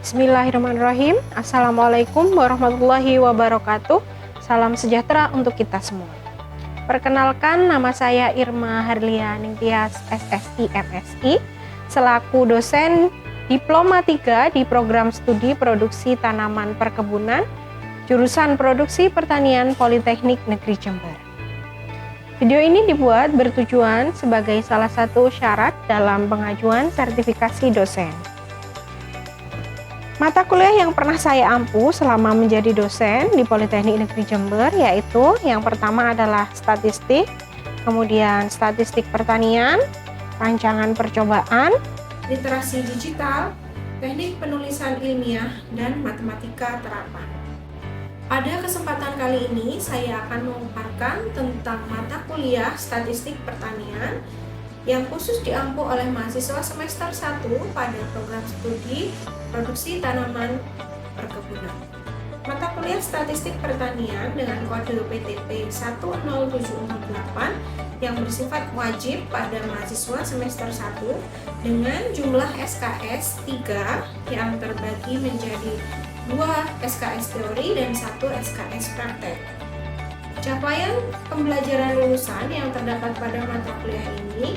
Bismillahirrahmanirrahim. Assalamualaikum warahmatullahi wabarakatuh. Salam sejahtera untuk kita semua. Perkenalkan, nama saya Irma Harlia Ningtyas SSI MSI, selaku dosen Diploma 3 di Program Studi Produksi Tanaman Perkebunan, jurusan Produksi Pertanian Politeknik Negeri Jember. Video ini dibuat bertujuan sebagai salah satu syarat dalam pengajuan sertifikasi dosen. Mata kuliah yang pernah saya ampu selama menjadi dosen di Politeknik Negeri Jember yaitu yang pertama adalah statistik, kemudian statistik pertanian, rancangan percobaan, literasi digital, teknik penulisan ilmiah, dan matematika terapan. Pada kesempatan kali ini saya akan memaparkan tentang mata kuliah statistik pertanian yang khusus diampu oleh mahasiswa semester 1 pada program studi produksi tanaman perkebunan. Mata kuliah statistik pertanian dengan kode PTP 10708 yang bersifat wajib pada mahasiswa semester 1 dengan jumlah SKS 3 yang terbagi menjadi 2 SKS teori dan 1 SKS praktek. Capaian pembelajaran lulusan yang terdapat pada mata kuliah ini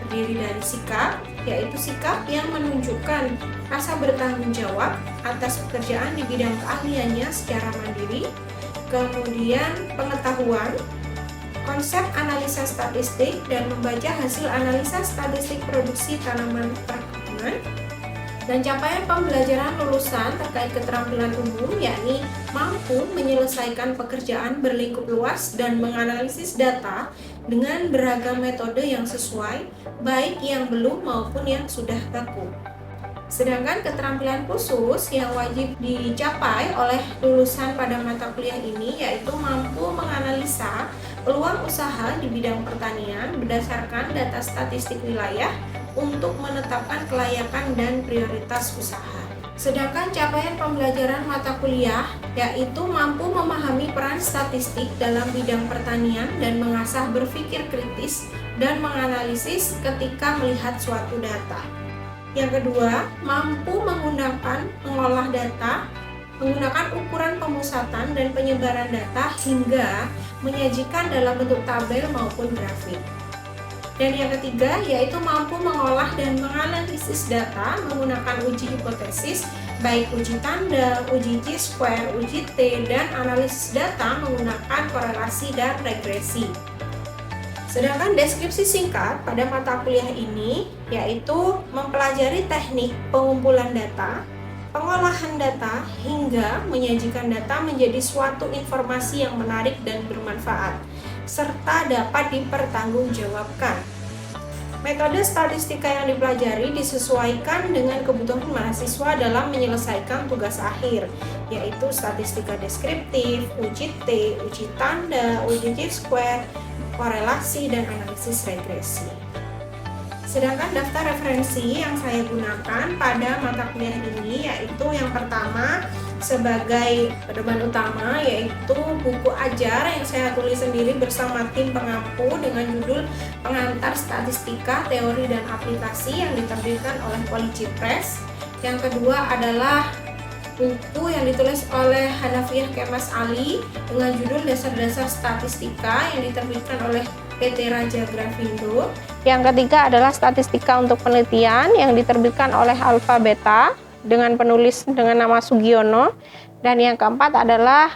terdiri dari sikap, yaitu sikap yang menunjukkan rasa bertanggung jawab atas pekerjaan di bidang keahliannya secara mandiri, kemudian pengetahuan, konsep analisa statistik dan membaca hasil analisa statistik produksi tanaman perkebunan, dan capaian pembelajaran lulusan terkait keterampilan umum yakni mampu menyelesaikan pekerjaan berlingkup luas dan menganalisis data dengan beragam metode yang sesuai, baik yang belum maupun yang sudah baku. Sedangkan keterampilan khusus yang wajib dicapai oleh lulusan pada mata kuliah ini yaitu mampu menganalisa peluang usaha di bidang pertanian berdasarkan data statistik wilayah untuk menetapkan kelayakan dan prioritas usaha. Sedangkan capaian pembelajaran mata kuliah yaitu mampu memahami peran statistik dalam bidang pertanian dan mengasah berpikir kritis dan menganalisis ketika melihat suatu data. Yang kedua, mampu mengolah data, menggunakan ukuran pemusatan dan penyebaran data hingga menyajikan dalam bentuk tabel maupun grafik. Dan yang ketiga, yaitu mampu mengolah dan menganalisis data menggunakan uji hipotesis, baik uji tanda, uji chi-square, uji T, dan analisis data menggunakan korelasi dan regresi. Sedangkan deskripsi singkat pada mata kuliah ini yaitu mempelajari teknik pengumpulan data, pengolahan data, hingga menyajikan data menjadi suatu informasi yang menarik dan bermanfaat, serta dapat dipertanggungjawabkan. Metode statistika yang dipelajari disesuaikan dengan kebutuhan mahasiswa dalam menyelesaikan tugas akhir, yaitu statistika deskriptif, uji T, uji tanda, uji chi-square, korelasi, dan analisis regresi. Sedangkan daftar referensi yang saya gunakan pada mata kuliah ini yaitu yang pertama sebagai pedoman utama yaitu buku ajar yang saya tulis sendiri bersama tim pengampu dengan judul Pengantar Statistika Teori dan Aplikasi yang diterbitkan oleh Policipres. Yang kedua adalah buku yang ditulis oleh Hanafiah Kemas Ali dengan judul Dasar-Dasar Statistika yang diterbitkan oleh PT Raja Grafindo. Yang ketiga adalah Statistika untuk Penelitian yang diterbitkan oleh Alfa Beta dengan penulis dengan nama Sugiono. Dan yang keempat adalah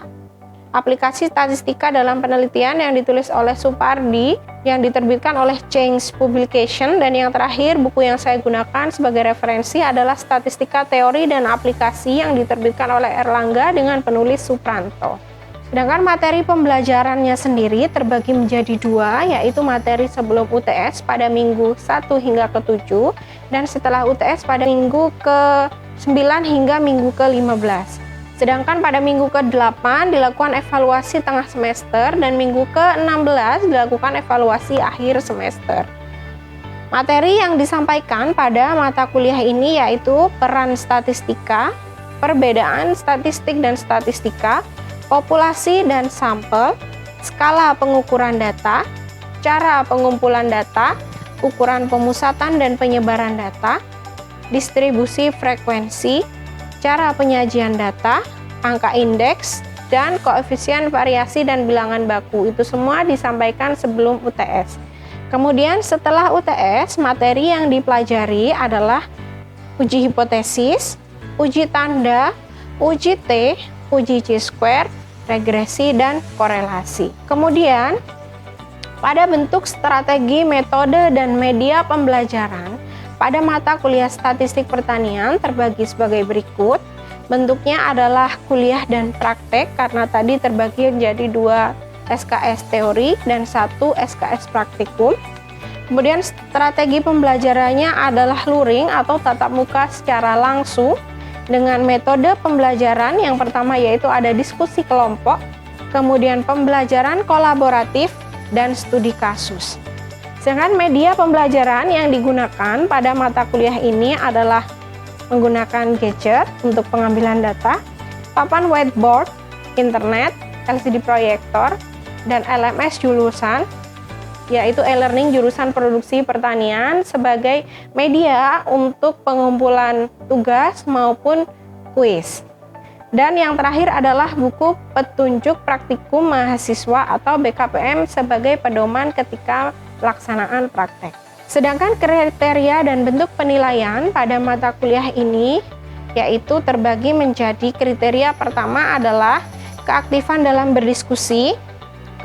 Aplikasi Statistika dalam Penelitian yang ditulis oleh Supardi yang diterbitkan oleh Change Publication. Dan yang terakhir buku yang saya gunakan sebagai referensi adalah Statistika Teori dan Aplikasi yang diterbitkan oleh Erlangga dengan penulis Supranto. Sedangkan materi pembelajarannya sendiri terbagi menjadi 2 yaitu materi sebelum UTS pada minggu 1 hingga ke-7 dan setelah UTS pada minggu ke-9 hingga minggu ke-15. Sedangkan pada minggu ke-8 dilakukan evaluasi tengah semester dan minggu ke-16 dilakukan evaluasi akhir semester. Materi yang disampaikan pada mata kuliah ini yaitu peran statistika, perbedaan statistik dan statistika, populasi dan sampel, skala pengukuran data, cara pengumpulan data, ukuran pemusatan dan penyebaran data, distribusi frekuensi, cara penyajian data, angka indeks, dan koefisien variasi dan bilangan baku. Itu semua disampaikan sebelum UTS. Kemudian setelah UTS, materi yang dipelajari adalah uji hipotesis, uji tanda, uji T, uji chi-square, regresi, dan korelasi. Kemudian, pada bentuk strategi, metode, dan media pembelajaran, pada mata kuliah statistik pertanian terbagi sebagai berikut. Bentuknya adalah kuliah dan praktek, karena tadi terbagi menjadi 2 SKS teori dan 1 SKS praktikum. Kemudian strategi pembelajarannya adalah luring atau tatap muka secara langsung dengan metode pembelajaran yang pertama yaitu ada diskusi kelompok, kemudian pembelajaran kolaboratif, dan studi kasus. Sedangkan media pembelajaran yang digunakan pada mata kuliah ini adalah menggunakan gadget untuk pengambilan data, papan whiteboard, internet, LCD proyektor, dan LMS jurusan, yaitu e-learning jurusan produksi pertanian sebagai media untuk pengumpulan tugas maupun kuis. Dan yang terakhir adalah buku petunjuk praktikum mahasiswa atau BKPM sebagai pedoman ketika pelaksanaan praktek. Sedangkan kriteria dan bentuk penilaian pada mata kuliah ini yaitu terbagi menjadi kriteria pertama adalah keaktifan dalam berdiskusi,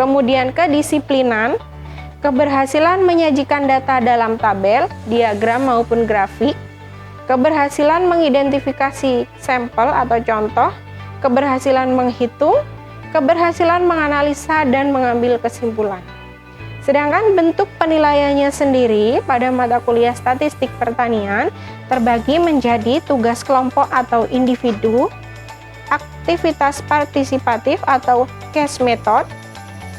kemudian kedisiplinan, keberhasilan menyajikan data dalam tabel, diagram maupun grafik, keberhasilan mengidentifikasi sampel atau contoh, keberhasilan menghitung, keberhasilan menganalisa dan mengambil kesimpulan. Sedangkan bentuk penilaiannya sendiri pada mata kuliah statistik pertanian terbagi menjadi tugas kelompok atau individu, aktivitas partisipatif atau case method,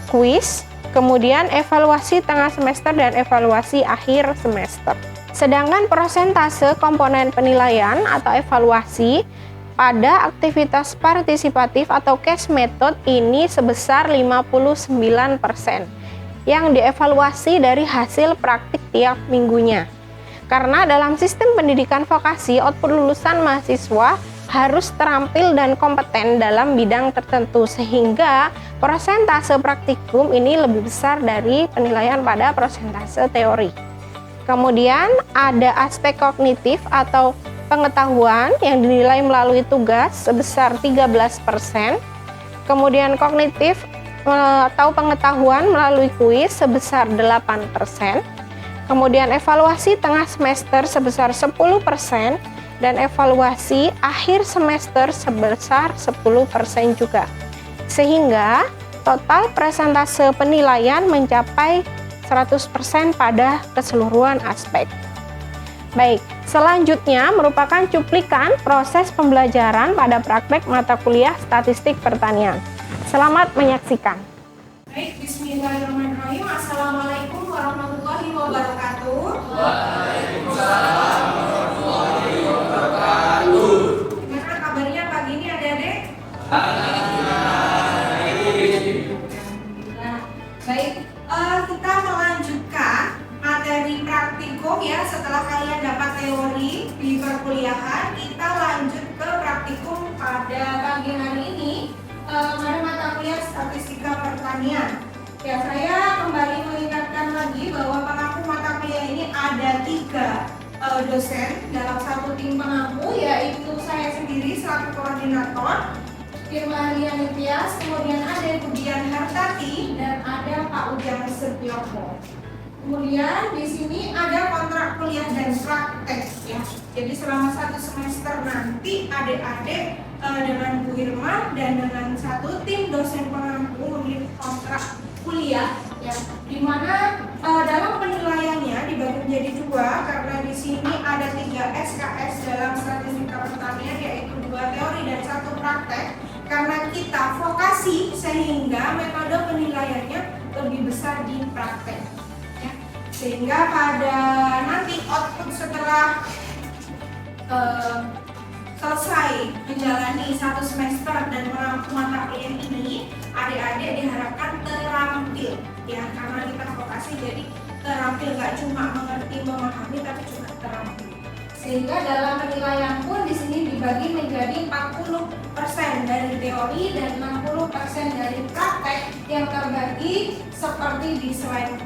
kuis, kemudian evaluasi tengah semester dan evaluasi akhir semester. Sedangkan persentase komponen penilaian atau evaluasi pada aktivitas partisipatif atau case method ini sebesar 59% yang dievaluasi dari hasil praktik tiap minggunya. Karena dalam sistem pendidikan vokasi, output lulusan mahasiswa harus terampil dan kompeten dalam bidang tertentu sehingga persentase praktikum ini lebih besar dari penilaian pada persentase teori. Kemudian ada aspek kognitif atau pengetahuan yang dinilai melalui tugas sebesar 13%. Kemudian kognitif atau pengetahuan melalui kuis sebesar 8%. Kemudian evaluasi tengah semester sebesar 10%. Dan evaluasi akhir semester sebesar 10% juga. Sehingga total persentase penilaian mencapai 100% pada keseluruhan aspek. Baik, selanjutnya merupakan cuplikan proses pembelajaran pada praktek mata kuliah statistik pertanian. Selamat menyaksikan. Baik, bismillahirrahmanirrahim. Assalamualaikum warahmatullahi wabarakatuh. Waalaikumsalam warahmatullahi wabarakatuh. Gimana kabarnya pagi ini adik-adik? Baik, kita melanjutkan materi praktikum ya. Setelah kalian dapat teori di perkuliahan, kita lanjut ke praktikum pada pagi hari ini pada mata kuliah statistika pertanian. Ya, saya kembali mengingatkan lagi bahwa pengampu mata kuliah ini ada 3 dosen dalam satu tim pengampu, yaitu saya sendiri selaku koordinator, Firmalia Nitias, kemudian ada Ibu Dian Hartati dan ada Pak Ujang Setioko. Kemudian di sini ada kontrak kuliah dan praktek ya. Jadi selama 1 semester nanti adik-adik dengan Bu Irma dan dengan satu tim dosen pengampu memiliki kontrak kuliah ya. Dimana dalam penilaiannya dibagi menjadi 2 karena di sini ada 3 SKS dalam statistika pertanian yaitu 2 teori dan 1 praktek. Karena kita vokasi sehingga metode penilaiannya lebih besar di praktek. Sehingga pada nanti output setelah selesai menjalani 1 semester dan mengampu mata kuliah ini, adik-adik diharapkan terampil ya, karena kita vokasi jadi terampil, nggak cuma mengerti memahami tapi juga terampil. Sehingga dalam penilaian pun di sini dibagi menjadi 40% dari teori dan 60% dari praktek yang terbagi seperti di slide.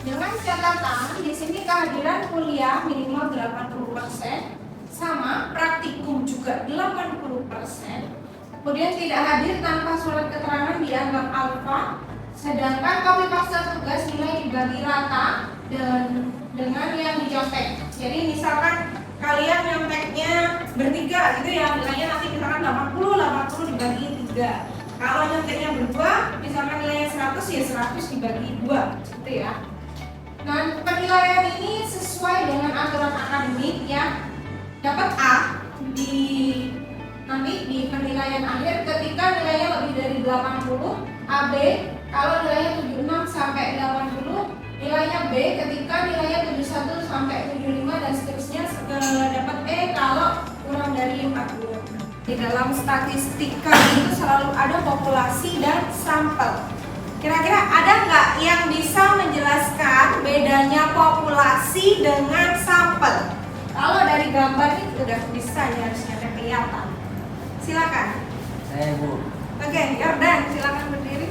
Dengan catatan di sini kehadiran kuliah minimal 80%, sama praktikum juga 80%. Kemudian tidak hadir tanpa surat keterangan dianggap alfa, sedangkan copy paste tugas nilai dibagi rata dan dengan yang dicontek. Jadi misalkan kalian nyonteknya bertiga gitu ya, nilainya nanti misalkan 80 dibagi 3. Kalau nyonteknya berdua, misalkan nilainya 100 ya 100 dibagi 2 gitu ya. Nah, penilaian ini sesuai dengan aturan akademik ya. Dapat A nanti di penilaian akhir ketika nilainya lebih dari 80, AB kalau nilainya 76 sampai 80, nilainya B ketika nilainya 71 sampai 75 dan seterusnya, dapat E kalau kurang dari 40. Di dalam statistika itu selalu ada populasi dan sampel. Kira-kira ada nggak yang bisa menjelaskan bedanya populasi dengan sampel? Kalau dari gambar ini udah bisa ya, harusnya ada kelihatan. Silakan. Saya Bu. Oke, Yordan, silakan berdiri.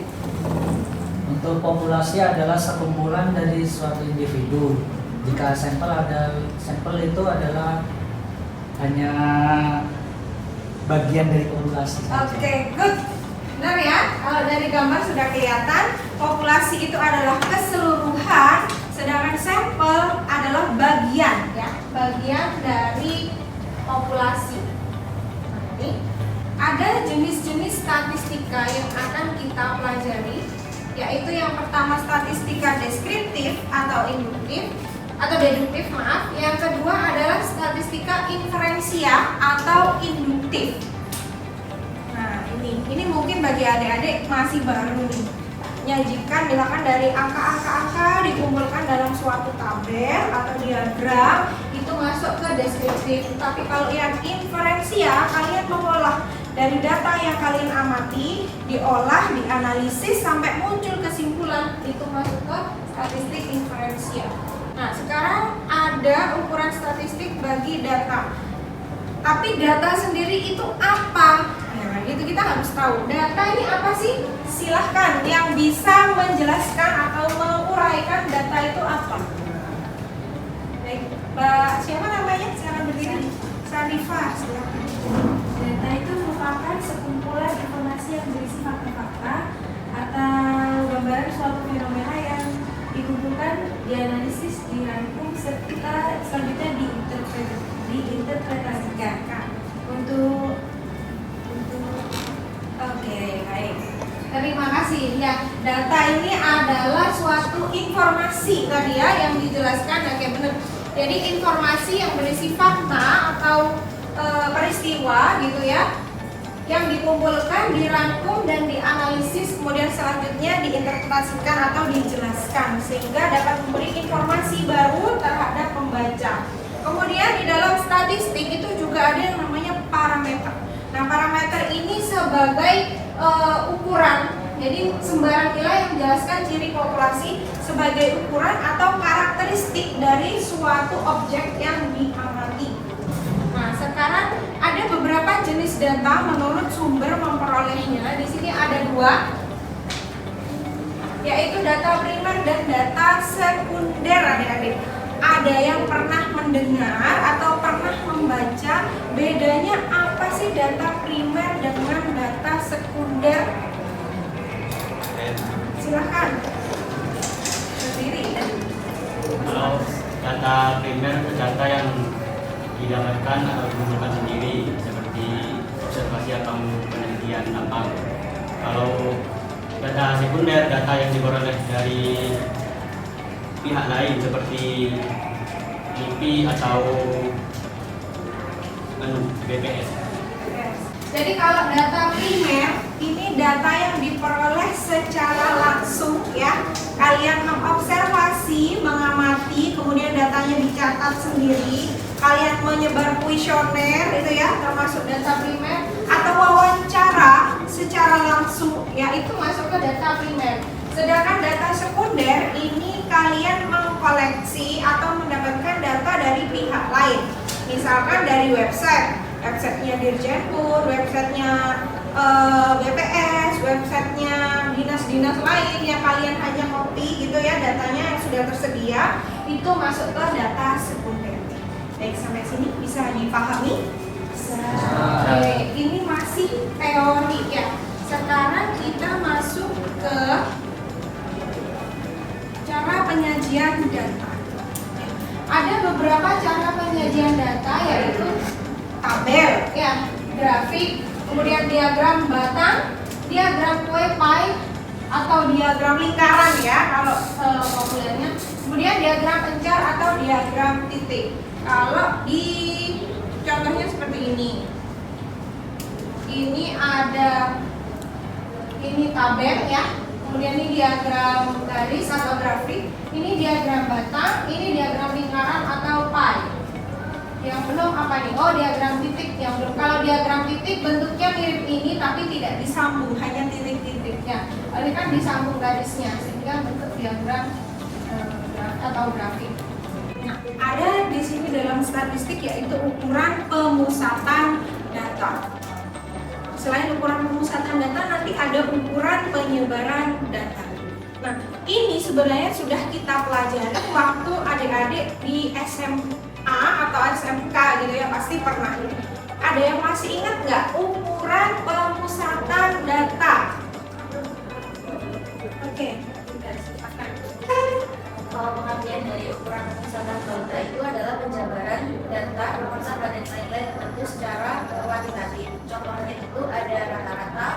Untuk populasi adalah sekumpulan dari suatu individu. Jika sampel itu adalah hanya bagian dari populasi saja. Oke, good. Benar ya, kalau dari gambar sudah kelihatan populasi itu adalah keseluruhan, sedangkan sampel adalah bagian ya, bagian dari populasi. Nah, ini ada jenis-jenis statistika yang akan kita pelajari, yaitu yang pertama statistika deskriptif atau induktif atau deduktif maaf. Yang kedua adalah statistika inferensial atau induktif. Ini mungkin bagi adik-adik masih baru nih. Menyajikan misalkan dari angka-angka dikumpulkan dalam suatu tabel atau diagram, itu masuk ke deskriptif. Tapi kalau yang inferensial, kalian mengolah dari data yang kalian amati, diolah, dianalisis sampai muncul kesimpulan, itu masuk ke statistik inferensial. Nah, sekarang ada ukuran statistik bagi data. Tapi data sendiri itu apa? Nah, itu kita harus tahu. Data ini apa sih? Silahkan yang bisa menjelaskan atau menguraikan data itu apa. Baik, Mbak siapa namanya? Silakan berdiri. Sarifah, silakan. Data itu merupakan sekumpulan informasi yang berisi fakta-fakta atau gambaran suatu fenomena yang dikumpulkan, dianalisis, dirangkum, serta selanjutnya diinterpretasikan untuk Oke, baik. Terima kasih. Ya, data ini adalah suatu informasi tadi ya yang dijelaskan. Oke, benar. Jadi informasi yang berisi fakta atau peristiwa gitu ya, yang dikumpulkan, dirangkum dan dianalisis, kemudian selanjutnya diinterpretasikan atau dijelaskan sehingga dapat memberi informasi baru terhadap pembaca. Kemudian di dalam statistik itu juga ada yang namanya parameter. Nah, parameter ini sebagai ukuran, jadi sembarang nilai yang menjelaskan ciri populasi sebagai ukuran atau karakteristik dari suatu objek yang diamati. Nah, sekarang ada beberapa jenis data menurut sumber memperolehnya. Di sini ada 2, yaitu data primer dan data sekunder, adik-adik. Ada yang pernah mendengar atau pernah membaca bedanya apa sih data primer dengan data sekunder? Silahkan berdiri. Kalau data primer itu data yang didapatkan atau dikumpulkan sendiri seperti observasi atau penelitian lapangan. Kalau data sekunder, data yang diperoleh dari pihak lain seperti LIPI atau BPS. Jadi kalau data primer ini data yang diperoleh secara langsung ya. Kalian mengobservasi, mengamati, kemudian datanya dicatat sendiri. Kalian menyebar kuesioner itu ya, termasuk data primer, atau wawancara secara langsung ya, itu masuk ke data primer. Sedangkan data sekunder ini kalian mengkoleksi atau mendapatkan data dari pihak lain. Misalkan dari websitenya Dirjenpur, websitenya BPS, websitenya dinas-dinas lain yang kalian hanya copy gitu ya, datanya yang sudah tersedia itu masuk ke data sekunder. Baik, sampai sini bisa dipahami? Oke, ini masih teori ya. Sekarang kita masuk ke cara penyajian data. Ada beberapa cara penyajian data, yaitu tabel ya, grafik, kemudian diagram batang, diagram kue pie atau diagram lingkaran ya kalau populernya, kemudian diagram pencar atau diagram titik. Kalau di contohnya seperti ini ada tabel ya, kemudian ini diagram garis atau grafik, ini diagram batang, ini diagram lingkaran atau pie. Yang belum apa nih? Oh, diagram titik yang belum. Kalau diagram titik bentuknya mirip ini tapi tidak disambung, hanya titik-titiknya. Ini kan disambung garisnya sehingga bentuk diagram atau grafik. Nah, ada di sini dalam statistik yaitu ukuran pemusatan data. Selain ukuran pemusatan data, nanti ada ukuran penyebaran data. Nah, ini sebenarnya sudah kita pelajari waktu adik-adik di SMA atau SMK gitu ya, pasti pernah. Ada yang masih ingat nggak ukuran pemusatan data? Oke, silakan. Kalau pengertian dari ukuran pemusatan data itu adalah penjabaran data berpusat pada nilai tertentu secara kuantitatif. Contohnya itu ada rata-rata,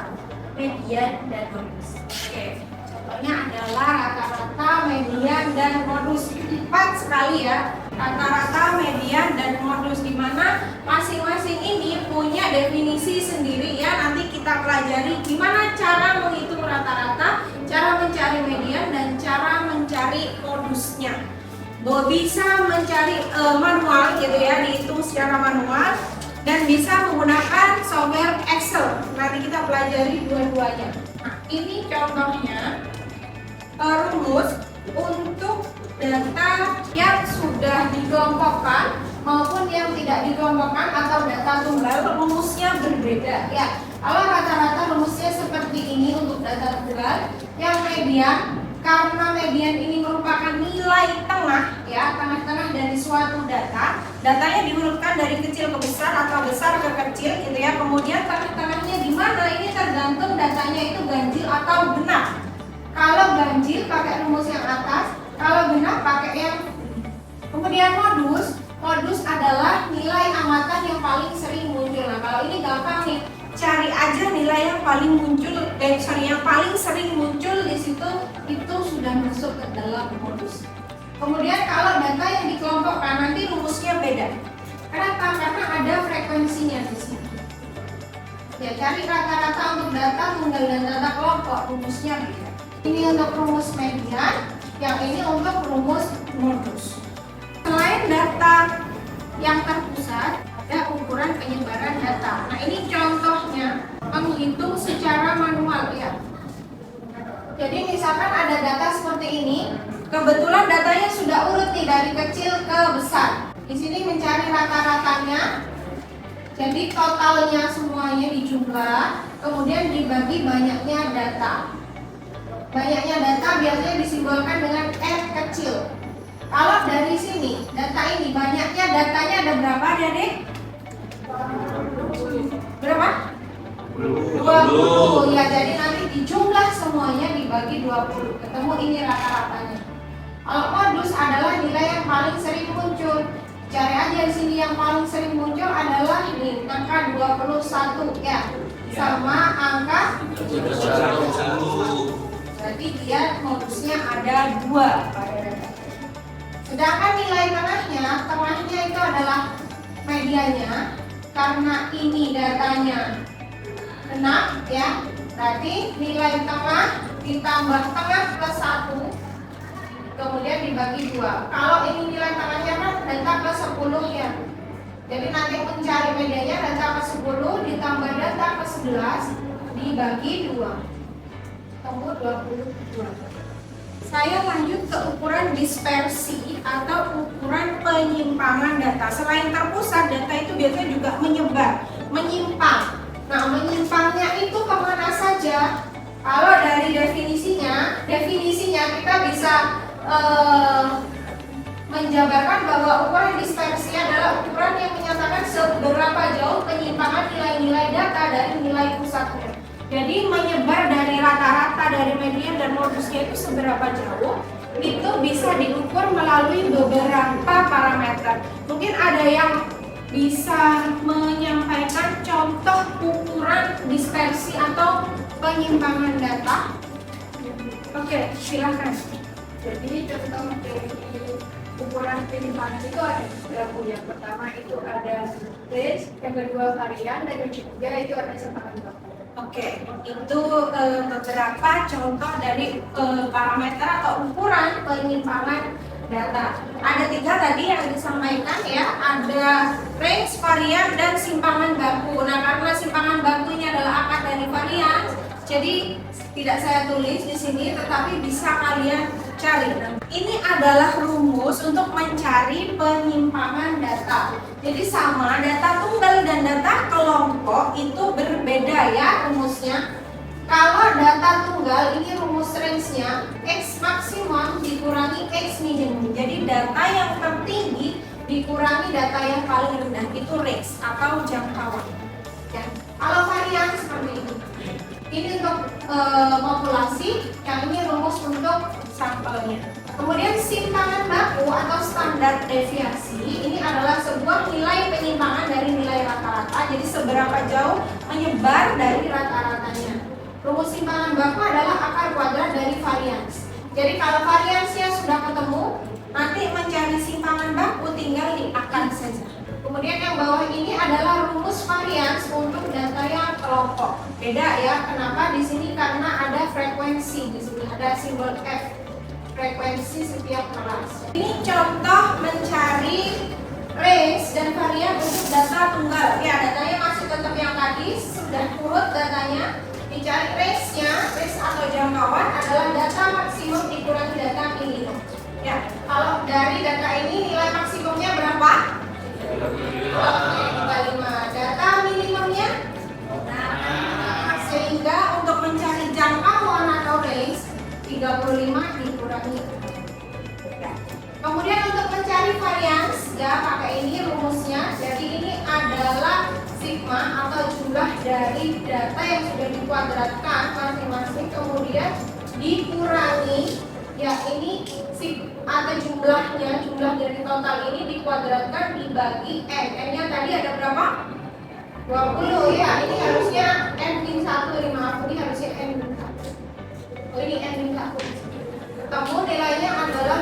median, dan modus. Oke, contohnya adalah rata-rata, median, dan modus. 4 sekali ya, rata-rata, median, dan modus, di mana masing-masing ini punya definisi sendiri ya. Nanti kita pelajari gimana cara menghitung rata-rata, cara mencari median, dan cara mencari modusnya. Bisa mencari manual gitu ya, dihitung secara manual, dan bisa menggunakan software Excel. Nanti kita pelajari dua-duanya. Nah, ini contohnya rumus untuk data yang sudah dikelompokkan maupun yang tidak dikelompokkan atau data tunggal, rumusnya berbeda ya. Kalau rata-rata rumusnya seperti ini untuk data tunggal, yang median karena median ini merupakan nilai tengah ya, tengah-tengah dari suatu data. Datanya diurutkan dari kecil ke besar atau besar ke kecil gitu ya. Kemudian tengah-tengahnya di mana? Ini tergantung datanya itu ganjil atau genap. Kalau ganjil pakai rumus yang atas, kalau genap pakai yang. Kemudian modus adalah nilai amatan yang paling sering muncul. Nah, kalau ini gampang nih, cari aja nilai yang paling muncul, yang paling sering muncul di situ, itu sudah masuk ke dalam modus. Kemudian kalau data yang dikelompokkan nanti rumusnya beda. Kenapa? Karena ada frekuensinya di sini. Ya, cari rata-rata untuk data tunggal dan data kelompok, rumusnya beda. Ini untuk rumus median, yang ini untuk rumus modus. Selain data yang terpusat, ada ukuran penyebaran data. Nah, ini contohnya menghitung secara manual ya. Jadi misalkan ada data seperti ini, kebetulan datanya sudah urut nih dari kecil ke besar. Di sini mencari rata-ratanya. Jadi totalnya semuanya dijumlah, kemudian dibagi banyaknya data. Banyaknya data biasanya disimbolkan dengan N kecil. Kalau dari sini, data ini banyaknya datanya ada berapa Dede? Berapa? 20. Ya, jadi nanti dijumlah semuanya dibagi 20. Ketemu ini rata-ratanya. Kalau modus adalah nilai yang paling sering muncul. Cari aja di sini yang paling sering muncul adalah ini, angka 21 ya. Sama angka 21. Berarti dia modusnya ada 2 pada data. Sedangkan nilai tengahnya itu adalah medianya. Karena ini datanya genap ya, berarti nilai tengah ditambah tengah plus 1, kemudian dibagi 2. Kalau ini nilai tengahnya kan data plus 10 ya, jadi nanti mencari medianya data plus 10 ditambah data plus 11 dibagi 2, temu 22. Saya lanjut ke ukuran dispersi atau ukuran penyimpangan data. Selain terpusat, data itu biasanya juga menyebar, menyimpang. Nah, menyimpangnya itu kemana saja? Kalau dari definisinya kita bisa menjabarkan bahwa ukuran dispersi adalah ukuran yang menyatakan seberapa jauh penyimpangan nilai-nilai data dari nilai pusatnya. Jadi menyebar dari rata-rata dari median dan modusnya itu seberapa jauh, itu bisa diukur melalui beberapa parameter. Mungkin ada yang bisa menyampaikan contoh ukuran dispersi atau penyimpangan data. Oke, silahkan. Jadi contoh dari ukuran penyimpangan itu ada beberapa. Yang pertama itu ada range, yang kedua varian, dan yang ketiga itu ada simpangan baku. Oke, itu beberapa contoh dari parameter atau ukuran penyimpangan data. Ada 3 tadi yang disampaikan ya, ada range, varian, dan simpangan baku. Nah, karena simpangan baku ini adalah akar dari varian, jadi tidak saya tulis di sini, tetapi bisa kalian cari. Nah, ini adalah rumus untuk mencari penyimpangan data. Jadi sama, data tunggal dan data kelompok itu berbeda ya rumusnya. Kalau data tunggal ini rumus range-nya X maksimum dikurangi X minimum. Jadi data yang tertinggi dikurangi data yang paling rendah, itu range atau jangkauan. Ya. Kalau varian seperti ini. Ini untuk populasi, yang ini rumus untuk sampelnya. Kemudian simpangan baku atau standar deviasi, ini adalah sebuah nilai penyimpangan dari nilai rata-rata. Jadi seberapa jauh menyebar dari rata-ratanya. Rumus simpangan baku adalah akar kuadrat dari varians. Jadi kalau variansnya sudah ketemu, nanti mencari simpangan baku tinggal diakar saja. Kemudian yang bawah ini adalah rumus varians untuk data yang kelompok. Beda ya, kenapa di sini? Karena ada frekuensi di sini, ada simbol F, frekuensi setiap kelas. Ini contoh mencari range dan varian untuk data tunggal. Ya, datanya masih tetap yang tadi, sudah turut datanya. Dicari range-nya, range atau jangkauan adalah data maksimum dikurangi data minimum. Ya, kalau dari data ini nilai maksimumnya berapa? 25. Data minimumnya? Nah, sehingga untuk mencari jangkauan atau range 35 dikurangi. Ya. Kemudian untuk mencari varians, ya pakai ini rumusnya. Jadi ini adalah sigma atau jumlah dari data yang sudah dikuadratkan masing-masing, kemudian dikurangi ya ini atau jumlahnya, jumlah dari total ini dikuadratkan dibagi n. N-nya tadi ada berapa? 20 ya. Ini harusnya n-1, ini maaf, ini harusnya n-1. Oh, ini n-1. Ketemu nilainya adalah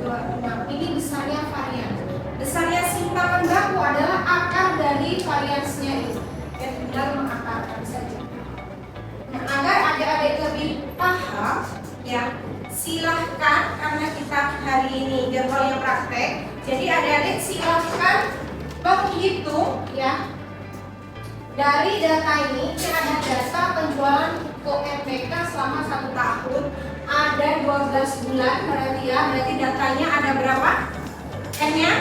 84,26. Ini besarnya varian. Besarnya simpangan baku adalah akar dari variansnya itu. Ya, tinggal mengakarkan saja. Nah, agar adik-adik lebih paham, ya silahkan, karena kita hari ini jadwalnya praktek, jadi adik-adik silahkan menghitung ya dari data ini. Ada data penjualan UMBK selama 1 tahun, ada 12 bulan, berarti ya, berarti datanya ada berapa? N-nya?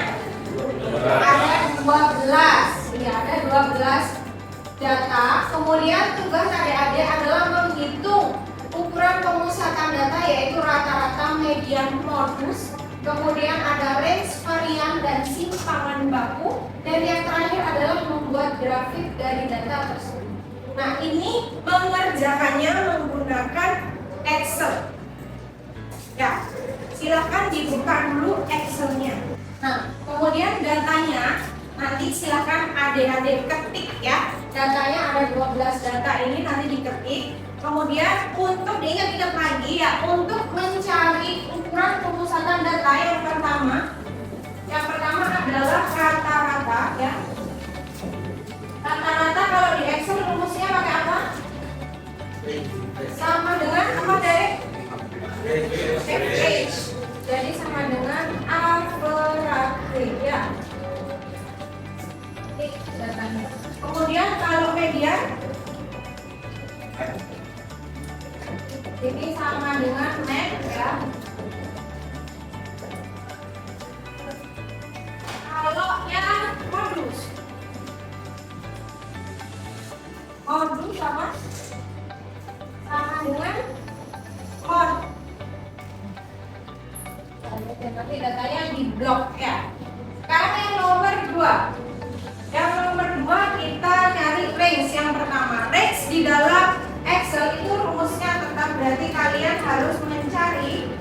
Ada 12, ya ada 12 data. Kemudian tugas adik-adik adalah menghitung ukuran pemusatan data, yaitu rata-rata, median, modus. Kemudian ada range, varian, dan simpangan baku. Dan yang terakhir adalah membuat grafik dari data tersebut. Nah, ini mengerjakannya menggunakan Excel. Ya, silahkan dibuka dulu Excelnya. Nah, kemudian datanya nanti silahkan adik-adik ketik ya. Datanya ada 12 data ini nanti diketik. Kemudian untuk diingat-ingat lagi ya, untuk mencari ukuran pemusatan data yang pertama adalah rata-rata ya. Rata-rata kalau di Excel rumusnya pakai apa? Sama dengan apa, Dek? Average. Jadi sama dengan average ya. Ini datanya. Kemudian kalau median ini sama dengan Sekarang yang nomor 2. Yang nomor 2 kita cari range yang pertama. Range di dalam Excel itu rumusnya tetap, berarti kalian harus mencari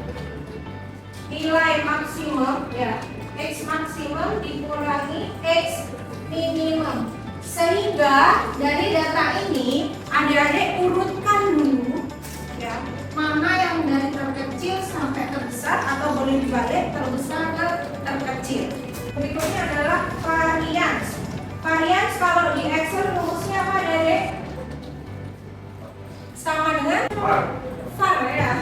nilai maksimum ya. X maksimum dikurangi X minimum. Sehingga dari data ini adik-adik urutkan dulu ya, mana yang dari terkecil sampai terbesar, atau boleh dibalik terbesar ke terkecil. Berikutnya adalah variance. Variance kalau di Excel rumusnya apa, Dede? Sama dengan var ya.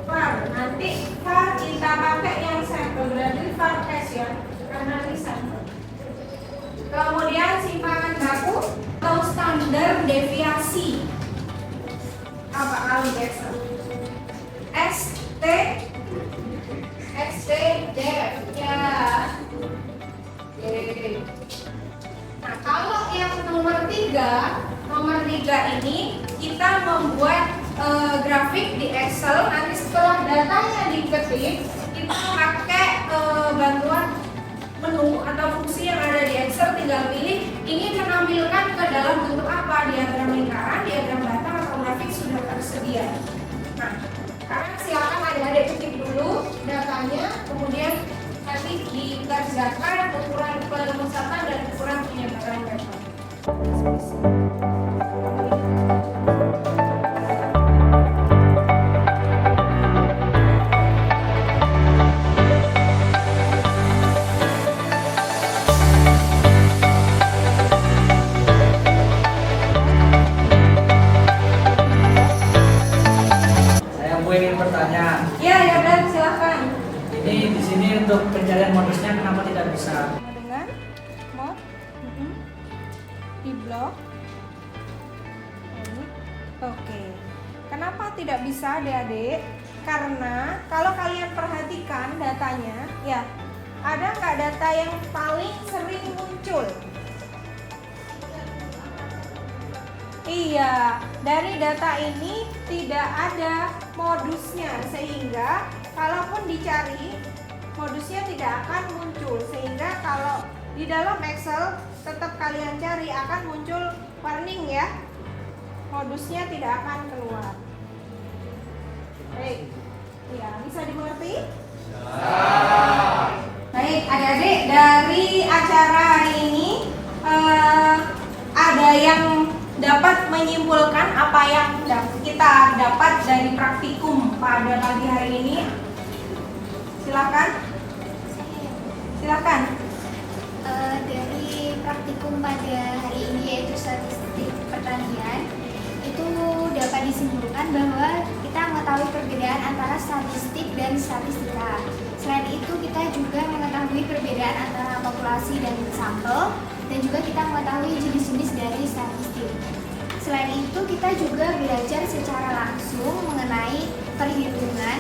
Var. Nanti var kita pakai yang sampel, berarti var test ya, karena ini sampel. Kemudian simpangan baku atau standar deviasi. Apa kalau di Excel? ST def ya. Nah, kalau yang nomor 3 ini kita membuat grafik di Excel. Nanti setelah datanya diketik, kita pakai bantuan menu atau fungsi yang ada di Excel. Tinggal pilih ingin menampilkan ke dalam bentuk apa, diagram lingkaran, diagram batang, atau grafik sudah tersedia. Nah, sekarang silakan adik-adik ketik dulu datanya, kemudian nanti dikerjakan ukuran pemusatan dan ukuran penyebaran data. Saya ingin bertanya, Ya, dan silakan. ini di sini untuk pencarian modusnya kenapa tidak bisa? Dengan mod di blok. Oke. Kenapa tidak bisa, adik-adik? Karena kalau kalian perhatikan datanya, ya, ada nggak data yang paling sering muncul? Iya, dari data ini tidak ada modusnya, sehingga kalaupun dicari modusnya tidak akan muncul. Sehingga kalau di dalam Excel tetap kalian cari akan muncul warning ya, modusnya tidak akan keluar. Baik, ya, bisa dimengerti? Baik, adik-adik, dari acara hari ini ada yang dapat menyimpulkan apa yang kita dapat dari praktikum pada pagi hari ini? Silakan. Silakan. Dari praktikum pada hari ini, yaitu statistik pertanian, itu dapat disimpulkan bahwa kita mengetahui perbedaan antara statistik dan statistika. Selain itu, kita juga mengetahui perbedaan antara populasi dan sampel, dan juga kita mengetahui jenis-jenis dari statistik. Selain itu, kita juga belajar secara langsung mengenai perhitungan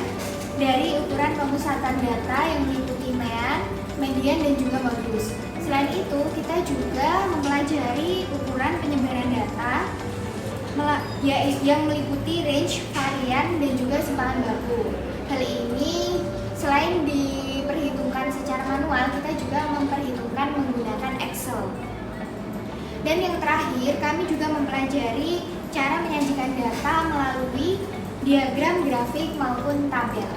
dari ukuran pemusatan data yang meliputi mean, median, dan juga modus. Selain itu, kita juga mempelajari ukuran penyebaran data yang meliputi range, varian, dan juga simpangan baku. Hal ini selain diperhitungkan secara manual, kita juga memperhitungkan menggunakan Excel. Dan yang terakhir, kami juga mempelajari cara menyajikan data melalui diagram, grafik, maupun tabel.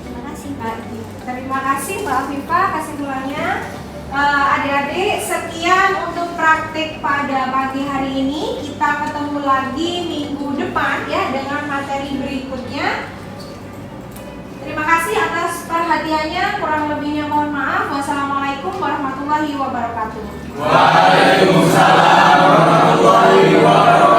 Terima kasih, Pak. Terima kasih Mbak Afifa kesimpulannya. Adik-adik, sekian untuk praktik pada pagi hari ini. Kita ketemu lagi minggu depan ya dengan materi berikutnya. Terima kasih atas perhatiannya. Kurang lebihnya mohon maaf. Wassalamualaikum warahmatullahi wabarakatuh. Waalaikumsalam warahmatullahi wabarakatuh.